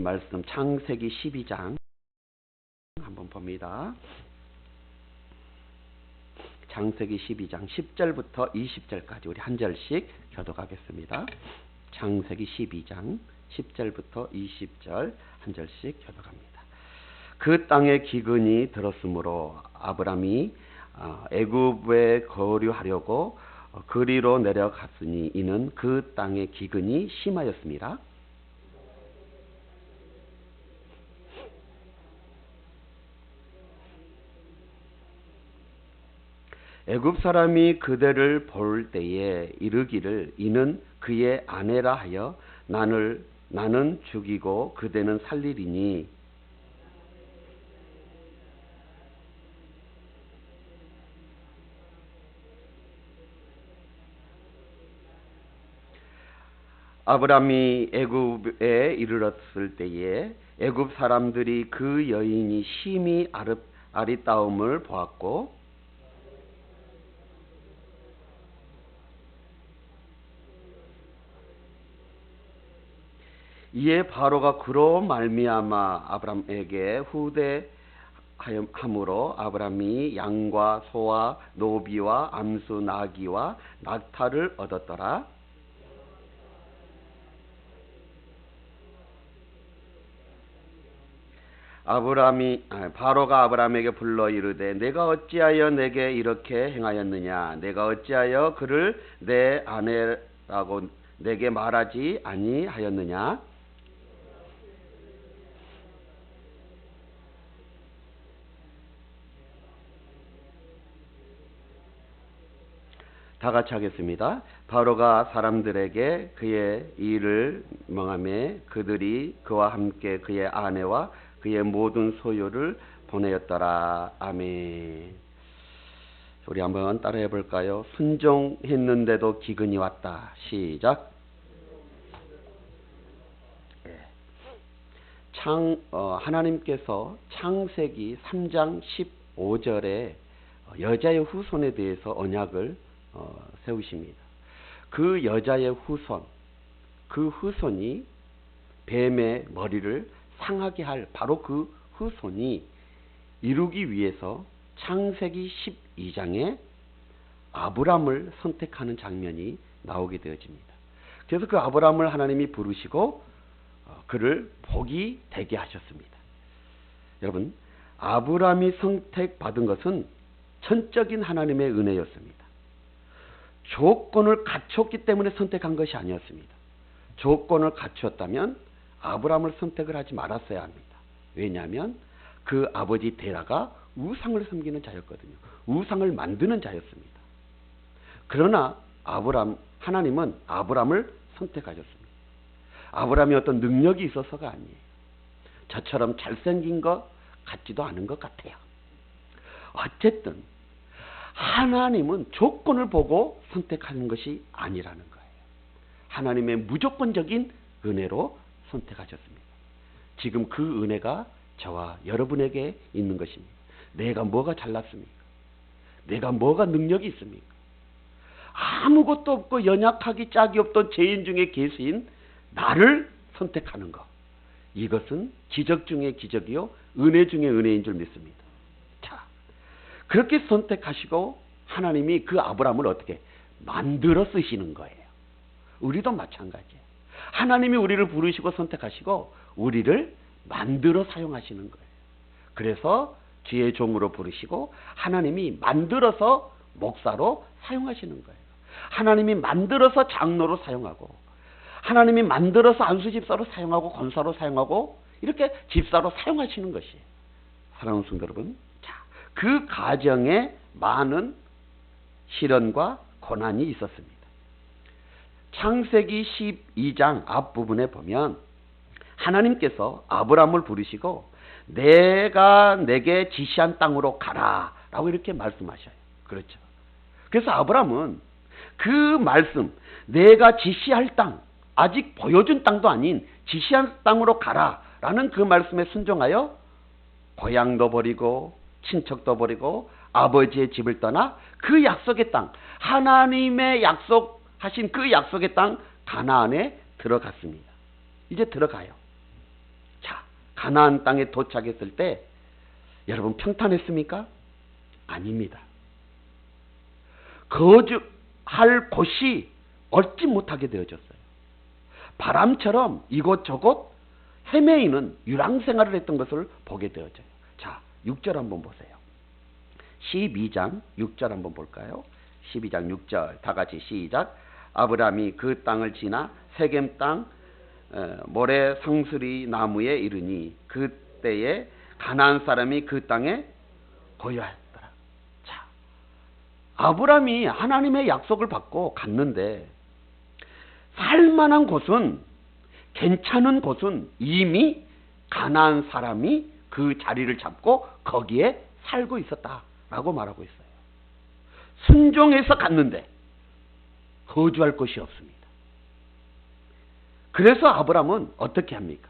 말씀 창세기 12장 한번 봅니다. 창세기 12장 10절부터 20절까지 우리 한 절씩 교독하겠습니다. 창세기 12장 10절부터 20절 한 절씩 교독합니다. 그 땅에 기근이 들었으므로 아브람이 애굽에 거류하려고 그리로 내려갔으니 이는 그 땅에 기근이 심하였습니다. 애굽 사람이 그대를 볼 때에 이르기를 이는 그의 아내라 하여 나는 죽이고 그대는 살리리니 아브람이 애굽에 이르렀을 때에 애굽 사람들이 그 여인이 심히 아리따움을 보았고 이에 바로가 그로 말미암아 아브람에게 후대함으로 아브람이 양과 소와 노비와 암수 나귀와 낙타를 얻었더라. 바로가 아브람에게 불러 이르되 내가 어찌하여 내게 이렇게 행하였느냐? 내가 어찌하여 그를 내 아내라고 내게 말하지 아니하였느냐? 다 같이 하겠습니다. 바로가 사람들에게 그의 일을 명하매 그들이 그와 함께 그의 아내와 그의 모든 소유를 보내었더라. 아멘. 우리 한번 따라해 볼까요? 순종했는데도 기근이 왔다. 시작. 하나님께서 창세기 3장 15절에 여자의 후손에 대해서 언약을 세우십니다. 그 여자의 후손, 그 후손이 뱀의 머리를 상하게 할 바로 그 후손이 이루기 위해서 창세기 12장에 아브람을 선택하는 장면이 나오게 되어집니다. 그래서 그 아브람을 하나님이 부르시고 그를 복이 되게 하셨습니다. 여러분, 아브람이 선택받은 것은 전적인 하나님의 은혜였습니다. 조건을 갖췄기 때문에 선택한 것이 아니었습니다. 조건을 갖추었다면 아브람을 선택을 하지 말았어야 합니다. 왜냐하면 그 아버지 데라가 우상을 섬기는 자였거든요. 우상을 만드는 자였습니다. 그러나 하나님은 아브람을 선택하셨습니다. 아브람이 어떤 능력이 있어서가 아니에요. 저처럼 잘생긴 것 같지도 않은 것 같아요. 어쨌든 하나님은 조건을 보고 선택하는 것이 아니라는 거예요. 하나님의 무조건적인 은혜로 선택하셨습니다. 지금 그 은혜가 저와 여러분에게 있는 것입니다. 내가 뭐가 잘났습니까? 내가 뭐가 능력이 있습니까? 아무것도 없고 연약하기 짝이 없던 죄인 중에 계신 나를 선택하는 것. 이것은 기적 중에 기적이요 은혜 중에 은혜인 줄 믿습니다. 자, 그렇게 선택하시고 하나님이 그 아브람을 어떻게 만들어 쓰시는 거예요. 우리도 마찬가지예요. 하나님이 우리를 부르시고 선택하시고 우리를 만들어 사용하시는 거예요. 그래서 주의 종으로 부르시고 하나님이 만들어서 목사로 사용하시는 거예요. 하나님이 만들어서 장로로 사용하고 하나님이 만들어서 안수집사로 사용하고 권사로 사용하고 이렇게 집사로 사용하시는 것이에요. 사랑하는 성도 여러분, 자, 그 과정에 많은 시련과 고난이 있었습니다. 창세기 12장 앞부분에 보면 하나님께서 아브람을 부르시고 내가 내게 지시한 땅으로 가라 라고 이렇게 말씀하셔요. 그렇죠. 그래서 아브람은 그 말씀, 내가 지시할 땅, 아직 보여준 땅도 아닌 지시한 땅으로 가라 라는 그 말씀에 순종하여 고향도 버리고 친척도 버리고 아버지의 집을 떠나 그 약속의 땅, 하나님의 약속하신 그 약속의 땅 가나안에 들어갔습니다. 이제 들어가요. 가나안 땅에 도착했을 때 여러분 평탄했습니까? 아닙니다. 거주할 곳이 얻지 못하게 되어졌어요. 바람처럼 이곳저곳 헤매이는 유랑생활을 했던 것을 보게 되어져요. 자, 6절 한번 보세요. 12장 6절 한번 볼까요? 12장 6절 다 같이 시작. 아브라함이 그 땅을 지나 세겜 땅 모래 상수리 나무에 이르니 그때에 가나안 사람이 그 땅에 거주하였더라. 자, 아브라함이 하나님의 약속을 받고 갔는데 살만한 곳은, 괜찮은 곳은 이미 가나안 사람이 그 자리를 잡고 거기에 살고 있었다라고 말하고 있어요. 순종해서 갔는데 거주할 곳이 없습니다. 그래서 아브라함은 어떻게 합니까?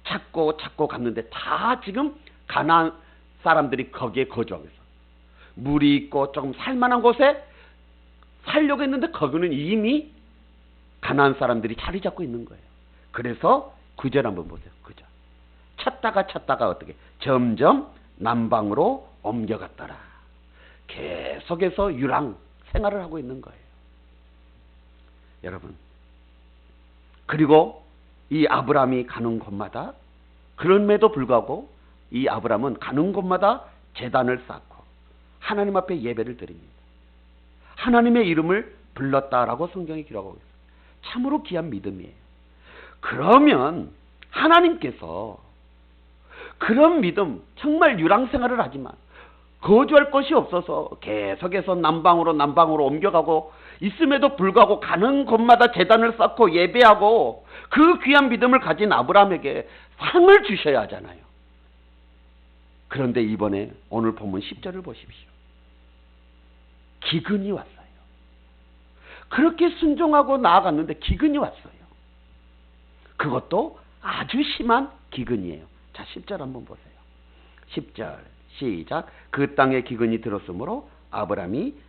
찾고 갔는데 다 지금 가나안 사람들이 거기에 거주하고 있어. 물이 있고 조금 살만한 곳에 살려고 했는데 거기는 이미 가나안 사람들이 자리 잡고 있는 거예요. 그래서 9절 한번 보세요. 9절. 찾다가 어떻게? 점점 남방으로 옮겨갔더라. 계속해서 유랑 생활을 하고 있는 거예요. 여러분. 그리고 이 아브라함이 가는 곳마다, 그럼에도 불구하고 이 아브라함은 가는 곳마다 제단을 쌓고 하나님 앞에 예배를 드립니다. 하나님의 이름을 불렀다라고 성경이 기록하고 있어요. 참으로 귀한 믿음이에요. 그러면 하나님께서 그런 믿음, 정말 유랑생활을 하지만 거주할 곳이 없어서 계속해서 남방으로 옮겨가고 있음에도 불구하고 가는 곳마다 제단을 쌓고 예배하고 그 귀한 믿음을 가진 아브라함에게 상을 주셔야 하잖아요. 그런데 이번에 오늘 본문 10절을 보십시오. 기근이 왔어요. 그렇게 순종하고 나아갔는데 기근이 왔어요. 그것도 아주 심한 기근이에요. 자, 10절 한번 보세요. 10절 시작. 그 땅에 기근이 들었으므로 아브라함이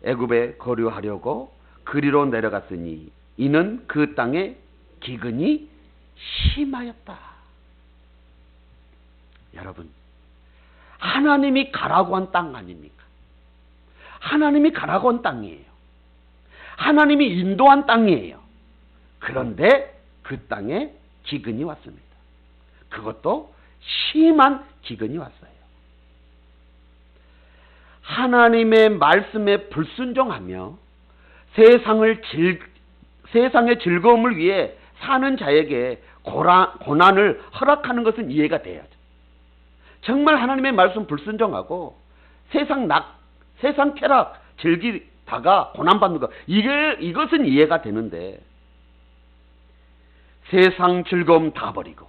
애굽에 거류하려고 그리로 내려갔으니 이는 그 땅에 기근이 심하였다. 여러분, 하나님이 가라고 한 땅 아닙니까? 하나님이 가라고 한 땅이에요. 하나님이 인도한 땅이에요. 그런데 그 땅에 기근이 왔습니다. 그것도 심한 기근이 왔어요. 하나님의 말씀에 불순종하며 세상의 즐거움을 위해 사는 자에게 고난을 허락하는 것은 이해가 돼야죠. 정말 하나님의 말씀 불순종하고 세상 쾌락 즐기다가 고난받는 것, 이것은 이해가 되는데 세상 즐거움 다 버리고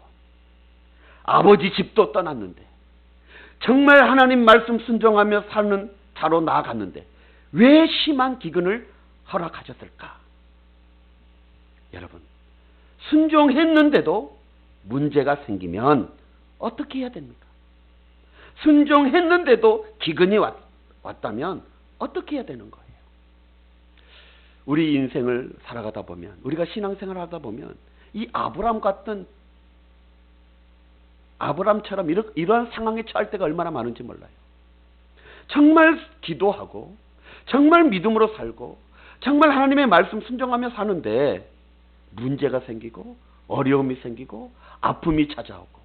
아버지 집도 떠났는데 정말 하나님 말씀 순종하며 사는 자로 나아갔는데 왜 심한 기근을 허락하셨을까? 여러분, 순종했는데도 문제가 생기면 어떻게 해야 됩니까? 순종했는데도 기근이 왔다면 어떻게 해야 되는 거예요? 우리 인생을 살아가다 보면, 우리가 신앙생활을 하다 보면 이 아브람처럼 이러한 상황에 처할 때가 얼마나 많은지 몰라요. 정말 기도하고 정말 믿음으로 살고 정말 하나님의 말씀 순종하며 사는데 문제가 생기고 어려움이 생기고 아픔이 찾아오고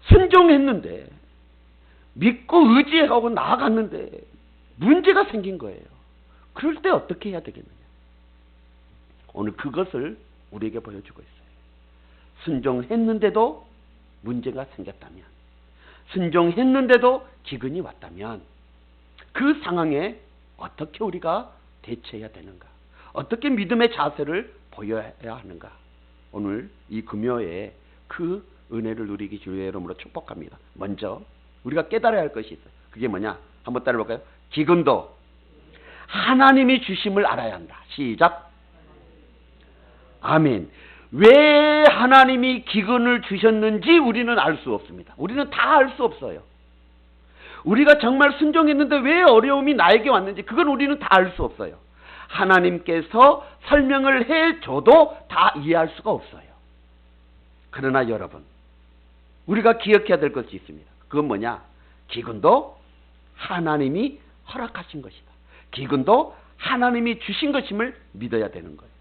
순종했는데 믿고 의지하고 나아갔는데 문제가 생긴 거예요. 그럴 때 어떻게 해야 되겠느냐? 오늘 그것을 우리에게 보여주고 있어요. 순종했는데도 문제가 생겼다면, 순종했는데도 기근이 왔다면 그 상황에 어떻게 우리가 대처해야 되는가? 어떻게 믿음의 자세를 보여야 하는가? 오늘 이 금요에 그 은혜를 누리기 주의 이름으로 축복합니다. 먼저 우리가 깨달아야 할 것이 있어요. 그게 뭐냐? 한번 따라해볼까요? 기근도 하나님이 주심을 알아야 한다. 시작. 아멘. 왜 하나님이 기근을 주셨는지 우리는 알 수 없습니다. 우리는 다 알 수 없어요. 우리가 정말 순종했는데 왜 어려움이 나에게 왔는지 그건 우리는 다 알 수 없어요. 하나님께서 설명을 해줘도 다 이해할 수가 없어요. 그러나 여러분, 우리가 기억해야 될 것이 있습니다. 그건 뭐냐? 기근도 하나님이 허락하신 것이다. 기근도 하나님이 주신 것임을 믿어야 되는 거예요.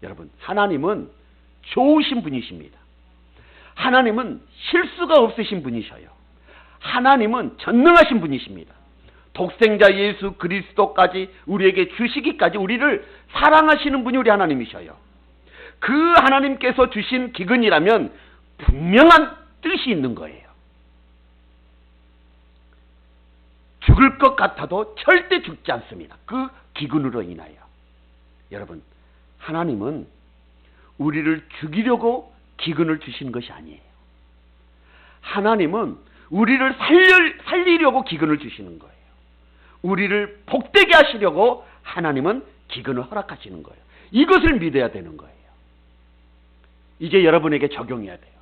여러분, 하나님은 좋으신 분이십니다. 하나님은 실수가 없으신 분이셔요. 하나님은 전능하신 분이십니다. 독생자 예수 그리스도까지 우리에게 주시기까지 우리를 사랑하시는 분이 우리 하나님이셔요. 그 하나님께서 주신 기근이라면 분명한 뜻이 있는 거예요. 죽을 것 같아도 절대 죽지 않습니다. 그 기근으로 인하여. 여러분, 하나님은 우리를 죽이려고 기근을 주시는 것이 아니에요. 하나님은 우리를 살리려고 기근을 주시는 거예요. 우리를 복되게 하시려고 하나님은 기근을 허락하시는 거예요. 이것을 믿어야 되는 거예요. 이제 여러분에게 적용해야 돼요.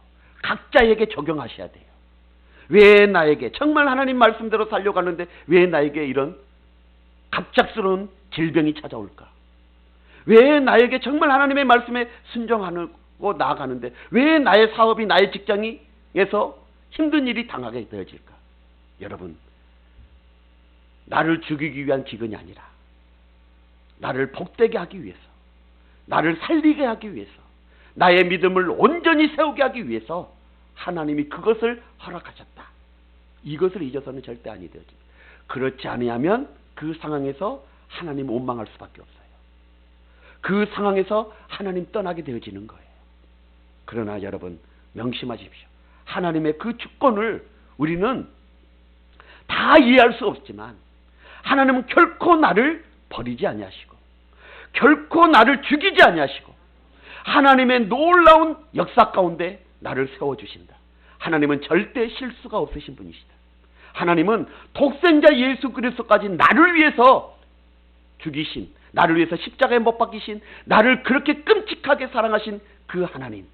각자에게 적용하셔야 돼요. 왜 나에게, 정말 하나님 말씀대로 살려가는데 왜 나에게 이런 갑작스러운 질병이 찾아올까? 왜 나에게 정말 하나님의 말씀에 순종하고 나아가는데 왜 나의 사업이, 나의 직장에서 힘든 일이 당하게 되어질까? 여러분, 나를 죽이기 위한 기근이 아니라 나를 복되게 하기 위해서, 나를 살리게 하기 위해서, 나의 믿음을 온전히 세우게 하기 위해서 하나님이 그것을 허락하셨다. 이것을 잊어서는 절대 아니 되어집니다. 그렇지 아니하면 그 상황에서 하나님 원망할 수밖에 없어요. 그 상황에서 하나님 떠나게 되어지는 거예요. 그러나 여러분, 명심하십시오. 하나님의 그 주권을 우리는 다 이해할 수 없지만 하나님은 결코 나를 버리지 아니하시고 결코 나를 죽이지 아니하시고 하나님의 놀라운 역사 가운데 나를 세워주신다. 하나님은 절대 실수가 없으신 분이시다. 하나님은 독생자 예수 그리스도까지 나를 위해서 죽이신, 나를 위해서 십자가에 못 박히신, 나를 그렇게 끔찍하게 사랑하신 그 하나님,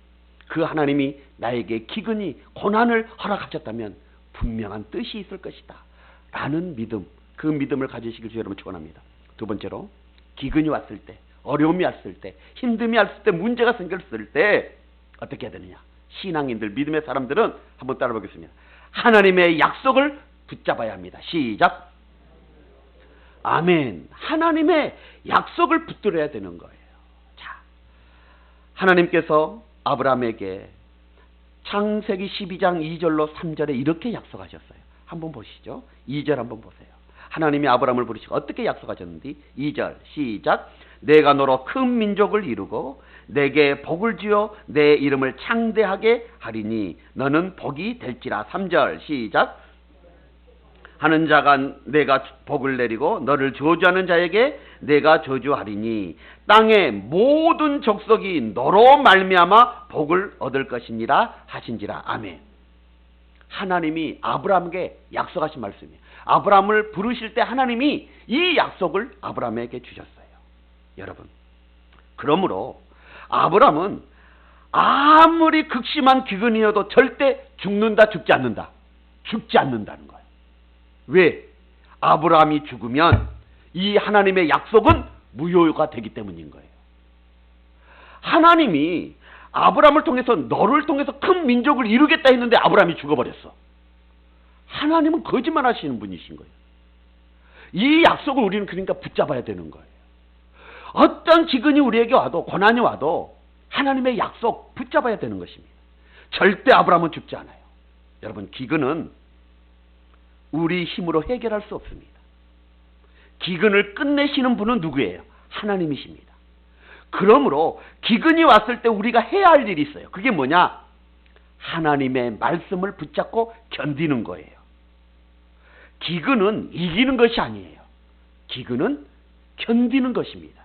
그 하나님이 나에게 기근이, 고난을 허락하셨다면 분명한 뜻이 있을 것이다 라는 믿음, 그 믿음을 가지시길 주 여러분 축원합니다. 두 번째로, 기근이 왔을 때, 어려움이 왔을 때, 힘듦이 왔을 때, 문제가 생겼을 때 어떻게 해야 되느냐? 신앙인들, 믿음의 사람들은 한번 따라 보겠습니다. 하나님의 약속을 붙잡아야 합니다. 시작. 아멘. 하나님의 약속을 붙들어야 되는 거예요. 자, 하나님께서 아브라함에게 창세기 12장 2절로 3절에 이렇게 약속하셨어요. 한번 보시죠. 2절 한번 보세요. 하나님이 아브라함을 부르시고 어떻게 약속하셨는지 2절 시작. 내가 너로 큰 민족을 이루고 내게 복을 주어 내 이름을 창대하게 하리니 너는 복이 될지라. 3절 시작. 하는 자가 내가 복을 내리고 너를 저주하는 자에게 내가 저주하리니 땅의 모든 족속이 너로 말미암아 복을 얻을 것이니라 하신지라. 아멘. 하나님이 아브라함에게 약속하신 말씀이에요. 아브라함을 부르실 때 하나님이 이 약속을 아브라함에게 주셨어요. 여러분, 그러므로 아브라함은 아무리 극심한 기근이어도 절대 죽는다, 죽지 않는다. 죽지 않는다는 거예요. 왜? 아브라함이 죽으면 이 하나님의 약속은 무효가 되기 때문인 거예요. 하나님이 아브라함을 통해서 너를 통해서 큰 민족을 이루겠다 했는데 아브라함이 죽어버렸어. 하나님은 거짓말 하시는 분이신 거예요. 이 약속을 우리는 그러니까 붙잡아야 되는 거예요. 어떤 기근이 우리에게 와도, 고난이 와도 하나님의 약속 붙잡아야 되는 것입니다. 절대 아브라함은 죽지 않아요. 여러분, 기근은 우리 힘으로 해결할 수 없습니다. 기근을 끝내시는 분은 누구예요? 하나님이십니다. 그러므로 기근이 왔을 때 우리가 해야 할 일이 있어요. 그게 뭐냐? 하나님의 말씀을 붙잡고 견디는 거예요. 기근은 이기는 것이 아니에요. 기근은 견디는 것입니다.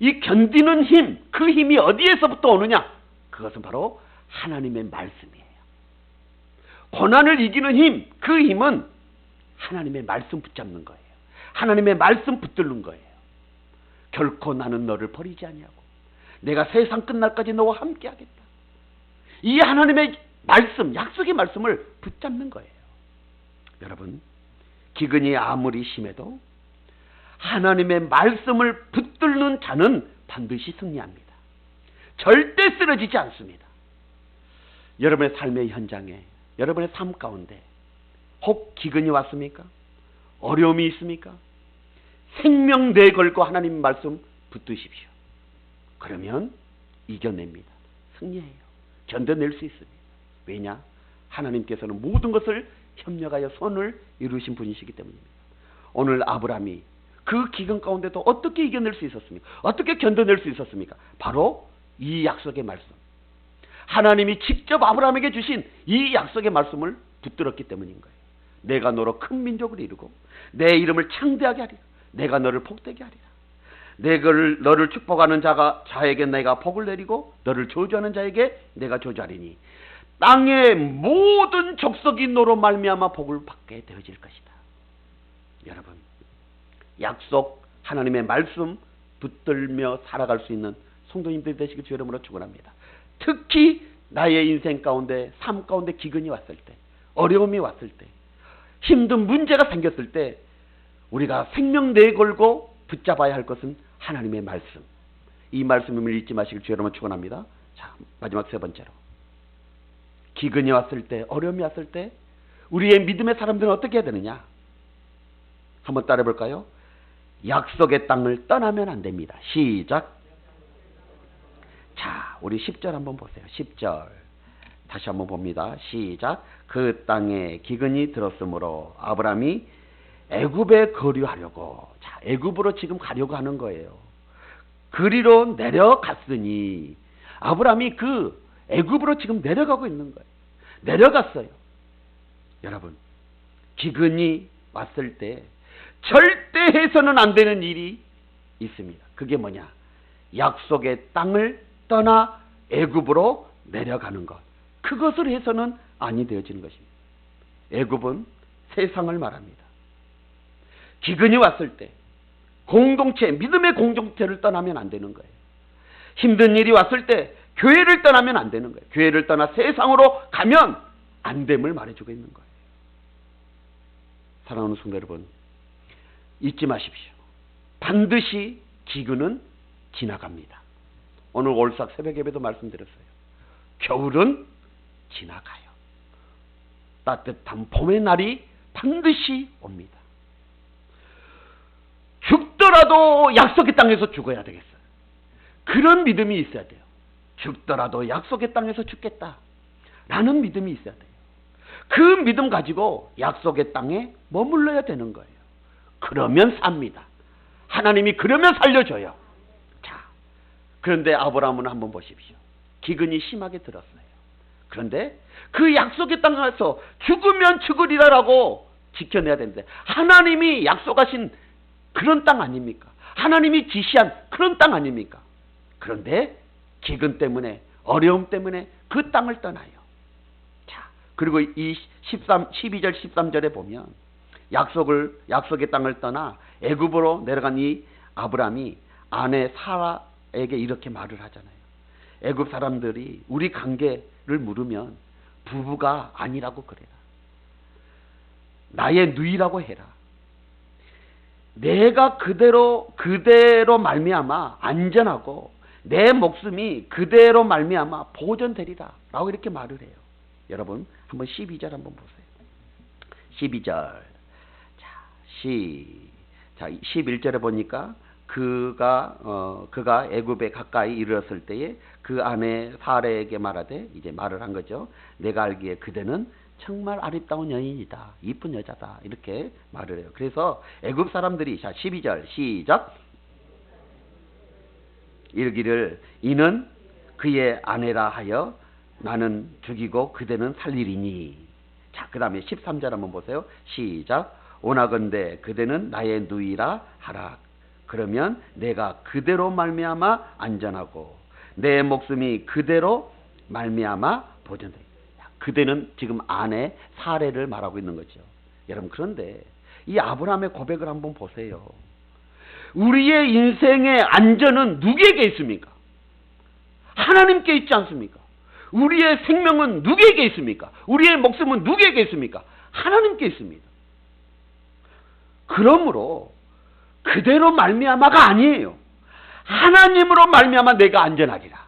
이 견디는 힘, 그 힘이 어디에서부터 오느냐? 그것은 바로 하나님의 말씀이에요. 고난을 이기는 힘, 그 힘은 하나님의 말씀 붙잡는 거예요. 하나님의 말씀 붙들는 거예요. 결코 나는 너를 버리지 아니하고 내가 세상 끝날까지 너와 함께 하겠다. 이 하나님의 말씀, 약속의 말씀을 붙잡는 거예요. 여러분, 기근이 아무리 심해도 하나님의 말씀을 붙들는 자는 반드시 승리합니다. 절대 쓰러지지 않습니다. 여러분의 삶의 현장에, 여러분의 삶 가운데 혹 기근이 왔습니까? 어려움이 있습니까? 생명 내걸고 하나님 말씀 붙드십시오. 그러면 이겨냅니다. 승리해요. 견뎌낼 수 있습니다. 왜냐? 하나님께서는 모든 것을 협력하여 선을 이루신 분이시기 때문입니다. 오늘 아브라함이 그 기근 가운데도 어떻게 이겨낼 수 있었습니까? 어떻게 견뎌낼 수 있었습니까? 바로 이 약속의 말씀. 하나님이 직접 아브라함에게 주신 이 약속의 말씀을 붙들었기 때문인 거예요. 내가 너로 큰 민족을 이루고 내 이름을 창대하게 하리라. 내가 너를 복되게 하리라. 너를 축복하는 자에게 내가 복을 내리고 너를 저주하는 자에게 내가 저주하리니 땅의 모든 족속이 너로 말미암아 복을 받게 되어질 것이다. 여러분, 약속 하나님의 말씀 붙들며 살아갈 수 있는 성도님들이 되시길 주 이름으로 축원합니다. 특히 나의 인생 가운데, 삶 가운데 기근이 왔을 때, 어려움이 왔을 때, 힘든 문제가 생겼을 때 우리가 생명 내걸고 붙잡아야 할 것은 하나님의 말씀. 이 말씀을 잊지 마시길 주 여러분 축원합니다. 자, 마지막 세 번째로, 기근이 왔을 때, 어려움이 왔을 때 우리의 믿음의 사람들은 어떻게 해야 되느냐? 한번 따라해 볼까요? 약속의 땅을 떠나면 안 됩니다. 시작. 자, 우리 10절 한번 보세요. 10절 다시 한번 봅니다. 시작. 그 땅에 기근이 들었으므로 아브라함이 애굽에 거류하려고, 자, 애굽으로 지금 가려고 하는 거예요. 그리로 내려갔으니, 아브라함이 그 애굽으로 지금 내려가고 있는 거예요. 내려갔어요. 여러분, 기근이 왔을 때 절대 해서는 안 되는 일이 있습니다. 그게 뭐냐? 약속의 땅을 떠나 애굽으로 내려가는 것. 그것을 해서는 아니 되어지는 것입니다. 애굽은 세상을 말합니다. 기근이 왔을 때 공동체, 믿음의 공동체를 떠나면 안 되는 거예요. 힘든 일이 왔을 때 교회를 떠나면 안 되는 거예요. 교회를 떠나 세상으로 가면 안 됨을 말해주고 있는 거예요. 사랑하는 성도 여러분, 잊지 마십시오. 반드시 기근은 지나갑니다. 오늘 올삭 새벽 예배도 말씀드렸어요. 겨울은 지나가요. 따뜻한 봄의 날이 반드시 옵니다. 죽더라도 약속의 땅에서 죽어야 되겠어요. 그런 믿음이 있어야 돼요. 죽더라도 약속의 땅에서 죽겠다 라는 믿음이 있어야 돼요. 그 믿음 가지고 약속의 땅에 머물러야 되는 거예요. 그러면 삽니다. 하나님이 그러면 살려줘요. 자, 그런데 아브라함은 한번 보십시오. 기근이 심하게 들었어요. 그런데 그 약속의 땅에서 죽으면 죽으리라라고 지켜내야 되는데, 하나님이 약속하신 그런 땅 아닙니까? 하나님이 지시한 그런 땅 아닙니까? 그런데 기근 때문에, 어려움 때문에 그 땅을 떠나요. 자, 그리고 이 12절 13절에 보면 약속의 땅을 떠나 애굽으로 내려간 이 아브라함이 아내 사라에게 이렇게 말을 하잖아요. 애굽 사람들이 우리 관계를 물으면 부부가 아니라고 그래라. 나의 누이라고 해라. 내가 그대로 말미암아 안전하고 내 목숨이 그대로 말미암아 보존되리라 라고 이렇게 말을 해요. 여러분 한번 12절 한번 보세요. 12절. 자, 11절에 보니까 그가 애굽에 가까이 이르렀을 때에 그 아내 사라에게 말하되, 이제 말을 한 거죠. 내가 알기에 그대는 정말 아름다운 여인이다. 이쁜 여자다. 이렇게 말을 해요. 그래서 애굽 사람들이, 자, 12절 시작. 이르기를 이는 그의 아내라 하여 나는 죽이고 그대는 살리리니. 자, 그 다음에 13절 한번 보세요. 시작. 오나건대 그대는 나의 누이라 하라. 그러면 내가 그대로 말미암아 안전하고 내 목숨이 그대로 말미암아 보존돼. 그대는 지금 아내 사례를 말하고 있는 거죠. 여러분, 그런데 이 아브라함의 고백을 한번 보세요. 우리의 인생의 안전은 누구에게 있습니까? 하나님께 있지 않습니까? 우리의 생명은 누구에게 있습니까? 우리의 목숨은 누구에게 있습니까? 하나님께 있습니다. 그러므로 그대로 말미암아가 아니에요. 하나님으로 말미암아 내가 안전하리라.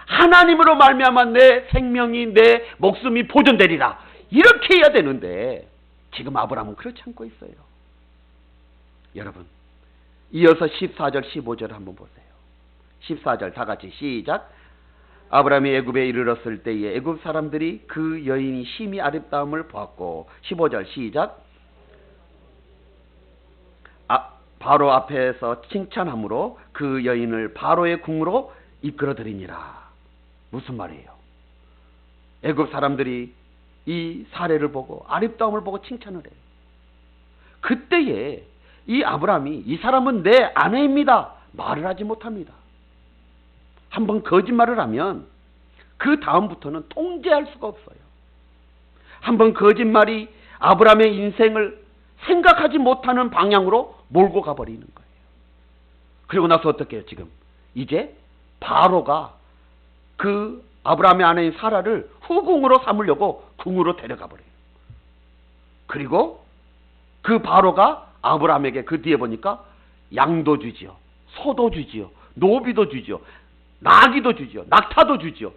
하나님으로 말미암아 내 생명이, 내 목숨이 보존되리라. 이렇게 해야 되는데 지금 아브라함은 그렇지 않고 있어요. 여러분, 이어서 14절 15절 한번 보세요. 14절 다 같이 시작. 아브라함이 애굽에 이르렀을 때에 애굽 사람들이 그 여인이 심히 아름다움을 보았고, 15절 시작. 바로 앞에서 칭찬함으로 그 여인을 바로의 궁으로 이끌어들이니라. 무슨 말이에요? 애굽 사람들이 이 사례를 보고 아름다움을 보고 칭찬을 해요. 그때에 이 아브라함이 이 사람은 내 아내입니다 말을 하지 못합니다. 한번 거짓말을 하면 그 다음부터는 통제할 수가 없어요. 한번 거짓말이 아브라함의 인생을 생각하지 못하는 방향으로 몰고 가버리는 거예요. 그리고 나서 어떻게 해요? 지금 이제 바로가 그 아브라함의 아내인 사라를 후궁으로 삼으려고 궁으로 데려가 버려요. 그리고 그 바로가 아브라함에게 그 뒤에 보니까 양도 주지요, 소도 주지요, 노비도 주지요, 나귀도 주지요, 낙타도 주지요.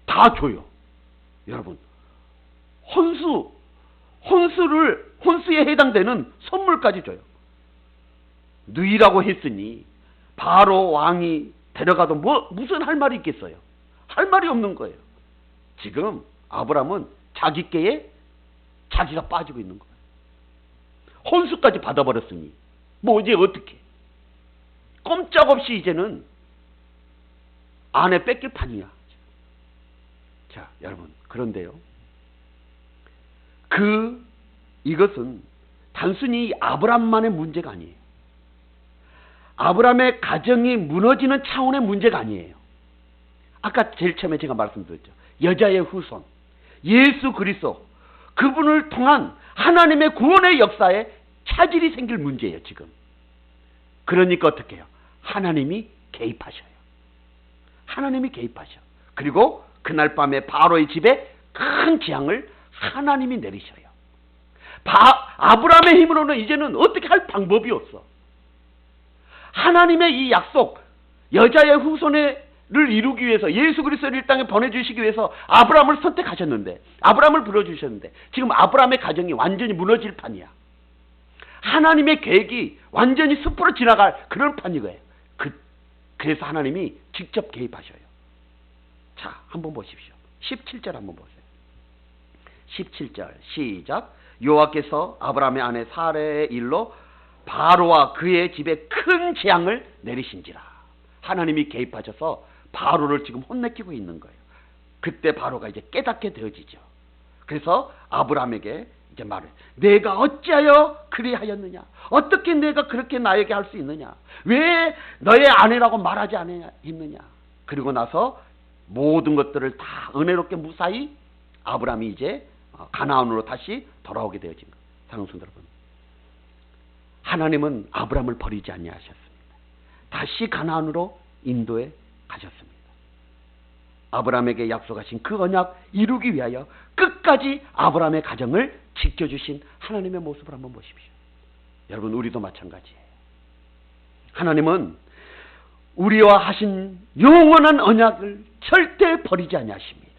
다 줘요. 여러분, 혼수에 해당되는 선물까지 줘요. 누이라고 했으니 바로 왕이 데려가도 무슨 할 말이 있겠어요? 할 말이 없는 거예요. 지금 아브라함은 자기 꾀에 자기가 빠지고 있는 거예요. 혼수까지 받아버렸으니 뭐 이제 어떻게? 꼼짝없이 이제는 아내 뺏길 판이야. 자, 여러분, 그런데요, 이것은 단순히 아브라함만의 문제가 아니에요. 아브라함의 가정이 무너지는 차원의 문제가 아니에요. 아까 제일 처음에 제가 말씀드렸죠. 여자의 후손, 예수 그리스도, 그분을 통한 하나님의 구원의 역사에 차질이 생길 문제예요, 지금. 그러니까 어떻게 해요? 하나님이 개입하셔요. 하나님이 개입하셔. 그리고 그날 밤에 바로의 집에 큰 재앙을 하나님이 내리셔요. 아브라함의 힘으로는 이제는 어떻게 할 방법이 없어. 하나님의 이 약속, 여자의 후손을 이루기 위해서, 예수 그리스도를 이 땅에 보내주시기 위해서 아브라함을 선택하셨는데, 아브라함을 불러주셨는데, 지금 아브라함의 가정이 완전히 무너질 판이야. 하나님의 계획이 완전히 숲으로 지나갈 그런 판이거예요. 그래서 하나님이 직접 개입하셔요. 자, 한번 보십시오. 17절 한번 보세요. 17절 시작. 여호와께서 아브라함의 아내 사라의 일로 바로와 그의 집에 큰 재앙을 내리신지라. 하나님이 개입하셔서 바로를 지금 혼내키고 있는 거예요. 그때 바로가 이제 깨닫게 되어지죠. 그래서 아브라함에게 이제 말을, 내가 어찌하여 그리하였느냐? 어떻게 내가 그렇게 나에게 할 수 있느냐? 왜 너의 아내라고 말하지 않았느냐? 그리고 나서 모든 것들을 다 은혜롭게 무사히 아브라함이 이제 가나안으로 다시 돌아오게 되어진 거예요. 사랑하는 성도 여러분, 하나님은 아브라함을 버리지 아니하셨습니다. 다시 가나안으로 인도에 가셨습니다. 아브라함에게 약속하신 그 언약 이루기 위하여 끝까지 아브라함의 가정을 지켜주신 하나님의 모습을 한번 보십시오. 여러분, 우리도 마찬가지예요. 하나님은 우리와 하신 영원한 언약을 절대 버리지 아니하십니다.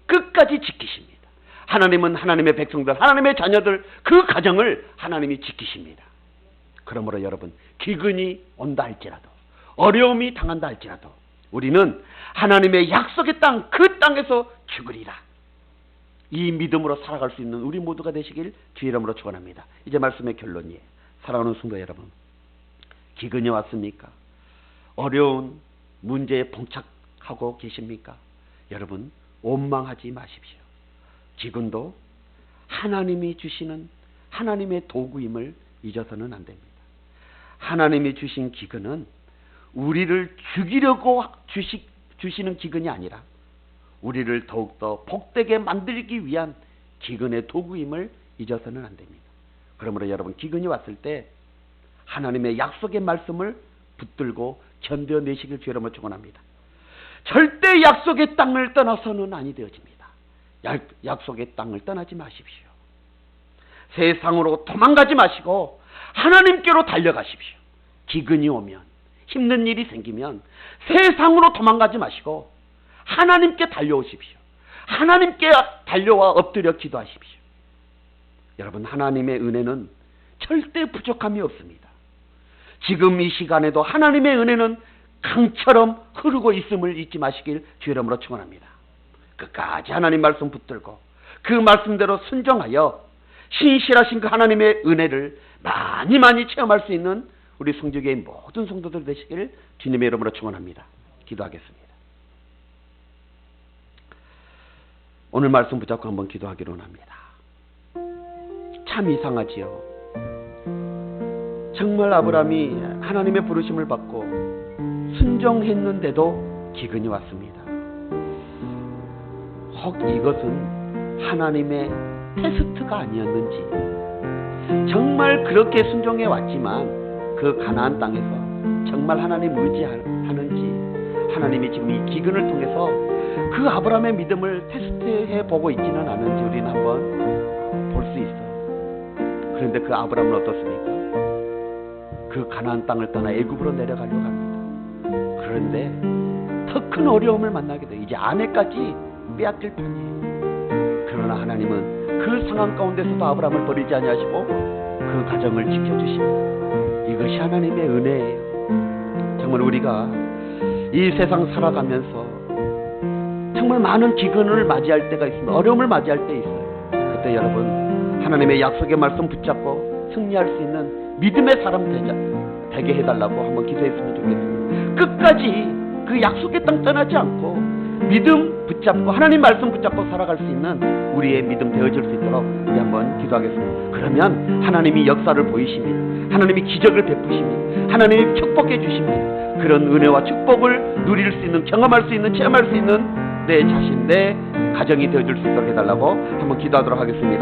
끝까지 지키십니다. 하나님은 하나님의 백성들, 하나님의 자녀들, 그 가정을 하나님이 지키십니다. 그러므로 여러분, 기근이 온다 할지라도, 어려움이 당한다 할지라도 우리는 하나님의 약속의 땅, 그 땅에서 죽으리라. 이 믿음으로 살아갈 수 있는 우리 모두가 되시길 주의 이름으로 축원합니다. 이제 말씀의 결론이에요. 사랑하는 성도 여러분, 기근이 왔습니까? 어려운 문제에 봉착하고 계십니까? 여러분, 원망하지 마십시오. 기근도 하나님이 주시는 하나님의 도구임을 잊어서는 안 됩니다. 하나님이 주신 기근은 우리를 죽이려고 주시는 기근이 아니라 우리를 더욱더 복되게 만들기 위한 기근의 도구임을 잊어서는 안 됩니다. 그러므로 여러분, 기근이 왔을 때 하나님의 약속의 말씀을 붙들고 견뎌내시길 주의 이름으로 축원합니다. 절대 약속의 땅을 떠나서는 아니 되어집니다. 약속의 땅을 떠나지 마십시오. 세상으로 도망가지 마시고 하나님께로 달려가십시오. 기근이 오면, 힘든 일이 생기면 세상으로 도망가지 마시고 하나님께 달려오십시오. 하나님께 달려와 엎드려 기도하십시오. 여러분, 하나님의 은혜는 절대 부족함이 없습니다. 지금 이 시간에도 하나님의 은혜는 강처럼 흐르고 있음을 잊지 마시길 주의 이름으로 축원합니다. 끝까지 하나님 말씀 붙들고 그 말씀대로 순종하여 신실하신 그 하나님의 은혜를 많이 체험할 수 있는 우리 성주교의 모든 성도들 되시길 주님의 이름으로 축원합니다. 기도하겠습니다. 오늘 말씀 붙잡고 한번 기도하기로 합니다. 참 이상하지요. 정말 아브라함이 하나님의 부르심을 받고 순종했는데도 기근이 왔습니다. 혹 이것은 하나님의 테스트가 아니었는지, 정말 그렇게 순종해 왔지만 그 가나안 땅에서 정말 하나님 의지하는지, 하나님이 지금 이 기근을 통해서 그 아브라함의 믿음을 테스트해 보고 있지는 않은지 우리는 한번 볼 수 있어요. 그런데 그 아브라함은 어떻습니까? 그 가나안 땅을 떠나 애굽으로 내려가려고 합니다. 그런데 더 큰 어려움을 만나게 돼요. 이제 아내까지 빼앗길 판이에요. 그러나 하나님은 그 상황 가운데서도 아브라함을 버리지 아니하시고 그 가정을 지켜주십니다. 이것이 하나님의 은혜예요. 정말 우리가 이 세상 살아가면서 정말 많은 기근을 맞이할 때가 있습니다. 어려움을 맞이할 때 있어요. 그때 여러분, 하나님의 약속의 말씀 붙잡고 승리할 수 있는 믿음의 사람 되게 해달라고 한번 기도했으면 좋겠습니다. 끝까지 그 약속의 땅 떠나지 않고 믿음 붙잡고 하나님 말씀 붙잡고 살아갈 수 있는 우리의 믿음 되어질 수 있도록 우리 한번 기도하겠습니다. 그러면 하나님이 역사를 보이시니, 하나님이 기적을 베푸시니, 하나님이 축복해 주시니, 그런 은혜와 축복을 누릴 수 있는, 경험할 수 있는, 체험할 수 있는 내 자신, 내 가정이 되어줄 수 있도록 해달라고 한번 기도하도록 하겠습니다.